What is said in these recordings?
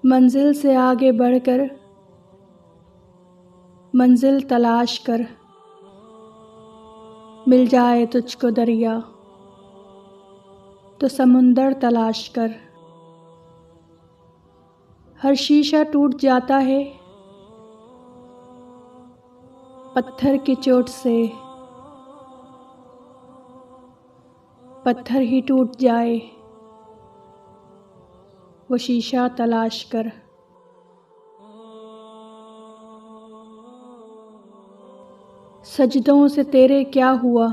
मंजिल से आगे बढ़कर मंजिल तलाश कर, मिल जाए तुझको दरिया तो समुंदर तलाश कर। हर शीशा टूट जाता है पत्थर की चोट से, पत्थर ही टूट जाए वो शीशा तलाश कर। सजदों से तेरे क्या हुआ,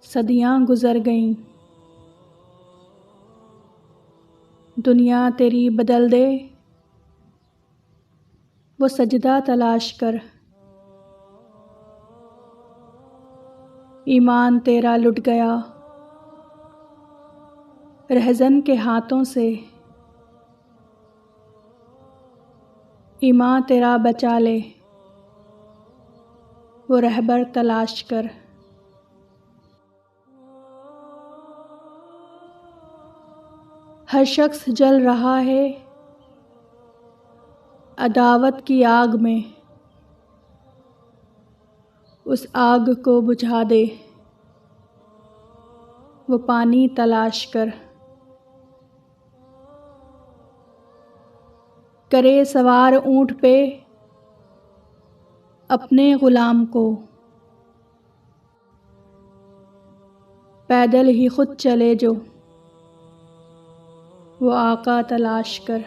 सदियां गुजर गईं। दुनिया तेरी बदल दे वो सजदा तलाश कर। ईमान तेरा लुट गया रहज़न के हाथों से, ईमान तेरा बचा ले वो रहबर तलाश कर। हर शख्स जल रहा है अदावत की आग में, उस आग को बुझा दे वो पानी तलाश कर। करे सवार ऊंट पे अपने गुलाम को, पैदल ही खुद चले जो वो आका तलाश कर।